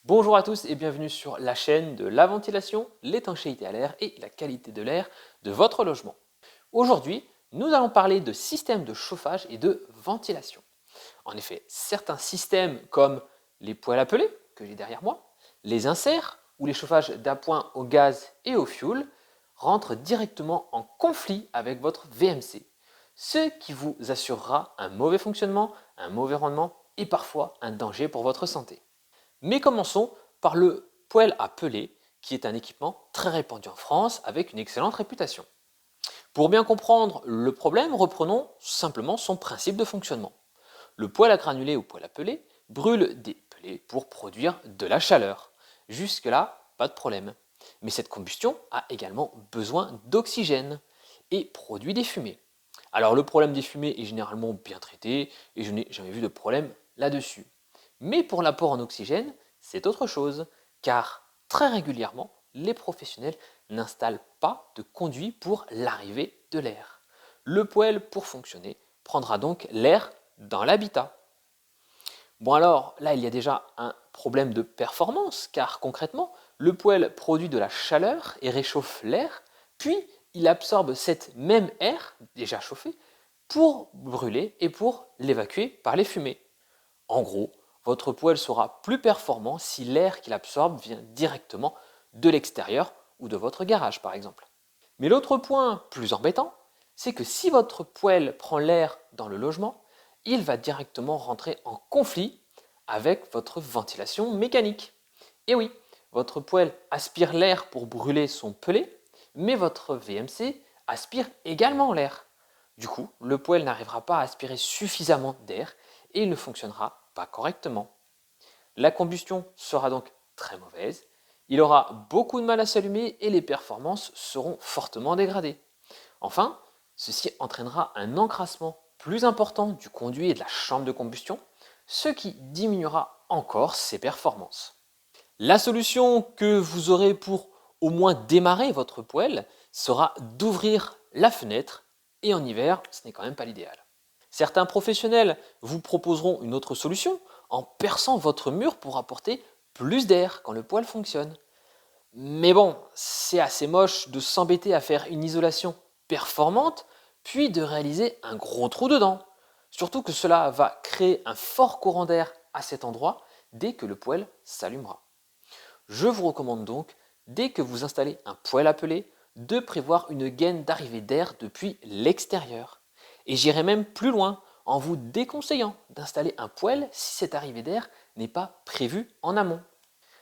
Bonjour à tous et bienvenue sur la chaîne de la ventilation, l'étanchéité à l'air et la qualité de l'air de votre logement. Aujourd'hui, nous allons parler de systèmes de chauffage et de ventilation. En effet, certains systèmes comme les poêles à peler, que j'ai derrière moi, les inserts ou les chauffages d'appoint au gaz et au fioul rentrent directement en conflit avec votre VMC, ce qui vous assurera un mauvais fonctionnement, un mauvais rendement et parfois un danger pour votre santé. Mais commençons par le poêle à peler, qui est un équipement très répandu en France avec une excellente réputation. Pour bien comprendre le problème, reprenons simplement son principe de fonctionnement. Le poêle à granulés ou poêle à peler brûle des pelets pour produire de la chaleur. Jusque-là, pas de problème. Mais cette combustion a également besoin d'oxygène et produit des fumées. Alors le problème des fumées est généralement bien traité et je n'ai jamais vu de problème là-dessus. Mais pour l'apport en oxygène, c'est autre chose, car très régulièrement, les professionnels n'installent pas de conduit pour l'arrivée de l'air. Le poêle, pour fonctionner, prendra donc l'air dans l'habitat. Bon alors, là il y a déjà un problème de performance, car concrètement, le poêle produit de la chaleur et réchauffe l'air, puis il absorbe cette même air, déjà chauffée, pour brûler et pour l'évacuer par les fumées. En gros, votre poêle sera plus performant si l'air qu'il absorbe vient directement de l'extérieur ou de votre garage par exemple. Mais l'autre point plus embêtant, c'est que si votre poêle prend l'air dans le logement, il va directement rentrer en conflit avec votre ventilation mécanique. Et oui, votre poêle aspire l'air pour brûler son pellet, mais votre VMC aspire également l'air. Du coup, le poêle n'arrivera pas à aspirer suffisamment d'air et il ne fonctionnera pas correctement. La combustion sera donc très mauvaise, il aura beaucoup de mal à s'allumer et les performances seront fortement dégradées. Enfin, ceci entraînera un encrassement plus important du conduit et de la chambre de combustion, ce qui diminuera encore ses performances. La solution que vous aurez pour au moins démarrer votre poêle sera d'ouvrir la fenêtre et en hiver, ce n'est quand même pas l'idéal. Certains professionnels vous proposeront une autre solution en perçant votre mur pour apporter plus d'air quand le poêle fonctionne. Mais bon, c'est assez moche de s'embêter à faire une isolation performante puis de réaliser un gros trou dedans. Surtout que cela va créer un fort courant d'air à cet endroit dès que le poêle s'allumera. Je vous recommande donc, dès que vous installez un poêle à peler, de prévoir une gaine d'arrivée d'air depuis l'extérieur. Et j'irai même plus loin en vous déconseillant d'installer un poêle si cette arrivée d'air n'est pas prévue en amont.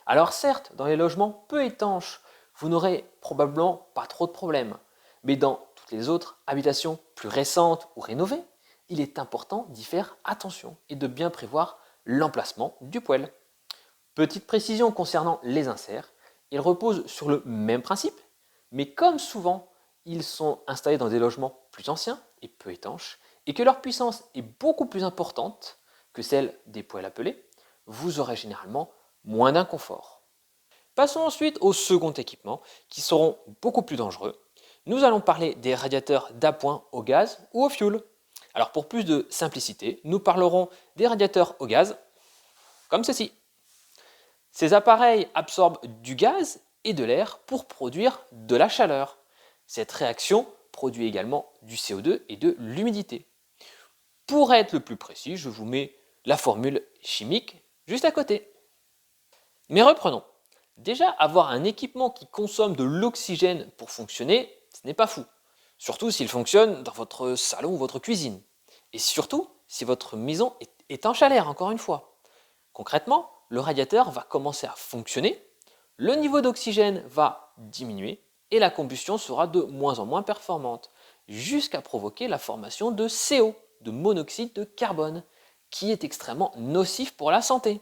Alors certes, dans les logements peu étanches, vous n'aurez probablement pas trop de problèmes, mais dans toutes les autres habitations plus récentes ou rénovées, il est important d'y faire attention et de bien prévoir l'emplacement du poêle. Petite précision concernant les inserts, ils reposent sur le même principe, mais comme souvent, ils sont installés dans des logements plus anciens et peu étanches, et que leur puissance est beaucoup plus importante que celle des poêles à peler, vous aurez généralement moins d'inconfort. Passons ensuite au second équipement, qui seront beaucoup plus dangereux. Nous allons parler des radiateurs d'appoint au gaz ou au fioul. Alors pour plus de simplicité, nous parlerons des radiateurs au gaz, comme ceci. Ces appareils absorbent du gaz et de l'air pour produire de la chaleur. Cette réaction produit également du CO2 et de l'humidité. Pour être le plus précis, je vous mets la formule chimique juste à côté. Mais reprenons. Déjà, avoir un équipement qui consomme de l'oxygène pour fonctionner, ce n'est pas fou. Surtout s'il fonctionne dans votre salon ou votre cuisine. Et surtout, si votre maison est en chaleur, encore une fois. Concrètement, le radiateur va commencer à fonctionner, le niveau d'oxygène va diminuer et la combustion sera de moins en moins performante, jusqu'à provoquer la formation de CO, de monoxyde de carbone, qui est extrêmement nocif pour la santé.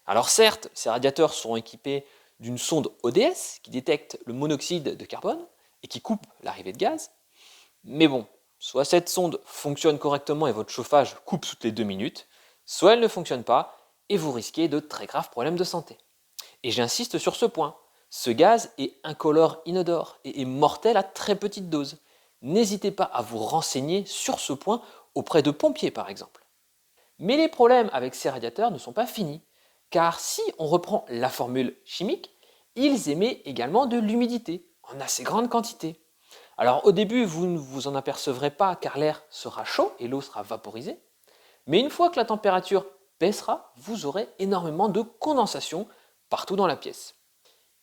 Alors certes, ces radiateurs seront équipés d'une sonde ODS qui détecte le monoxyde de carbone et qui coupe l'arrivée de gaz, mais bon, soit cette sonde fonctionne correctement et votre chauffage coupe toutes les 2 minutes, soit elle ne fonctionne pas et vous risquez de très graves problèmes de santé. Et j'insiste sur ce point, ce gaz est incolore, inodore et est mortel à très petite dose. N'hésitez pas à vous renseigner sur ce point auprès de pompiers par exemple. Mais les problèmes avec ces radiateurs ne sont pas finis, car si on reprend la formule chimique, ils émettent également de l'humidité en assez grande quantité. Alors au début, vous ne vous en apercevrez pas car l'air sera chaud et l'eau sera vaporisée, mais une fois que la température baissera, vous aurez énormément de condensation partout dans la pièce.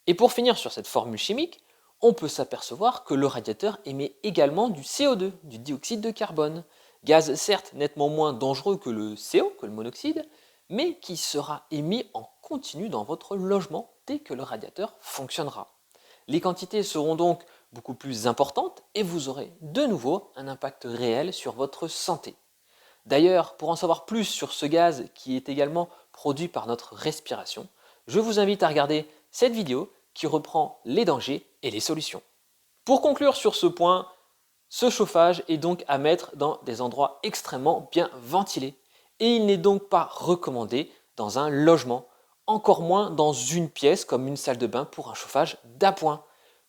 Et pour finir sur cette formule chimique, on peut s'apercevoir que le radiateur émet également du CO2, du dioxyde de carbone, gaz certes nettement moins dangereux que le CO, que le monoxyde, mais qui sera émis en continu dans votre logement dès que le radiateur fonctionnera. Les quantités seront donc beaucoup plus importantes et vous aurez de nouveau un impact réel sur votre santé. D'ailleurs, pour en savoir plus sur ce gaz qui est également produit par notre respiration, je vous invite à regarder cette vidéo qui reprend les dangers et les solutions. Pour conclure sur ce point, ce chauffage est donc à mettre dans des endroits extrêmement bien ventilés et il n'est donc pas recommandé dans un logement, encore moins dans une pièce comme une salle de bain pour un chauffage d'appoint.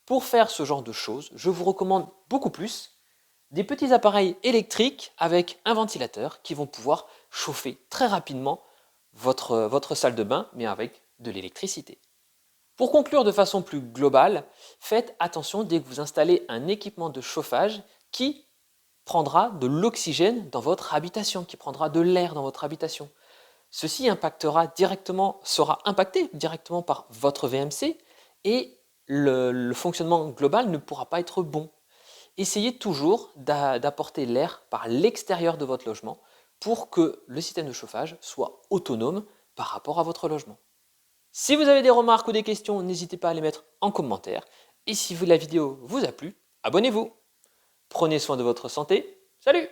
Pour faire ce genre de choses, je vous recommande beaucoup plus des petits appareils électriques avec un ventilateur qui vont pouvoir chauffer très rapidement votre salle de bain, mais avec de l'électricité. Pour conclure de façon plus globale, faites attention dès que vous installez un équipement de chauffage qui prendra de l'oxygène dans votre habitation, qui prendra de l'air dans votre habitation. Ceci sera impacté directement par votre VMC et le fonctionnement global ne pourra pas être bon. Essayez toujours d'apporter l'air par l'extérieur de votre logement pour que le système de chauffage soit autonome par rapport à votre logement. Si vous avez des remarques ou des questions, n'hésitez pas à les mettre en commentaire. Et si la vidéo vous a plu, abonnez-vous. Prenez soin de votre santé. Salut!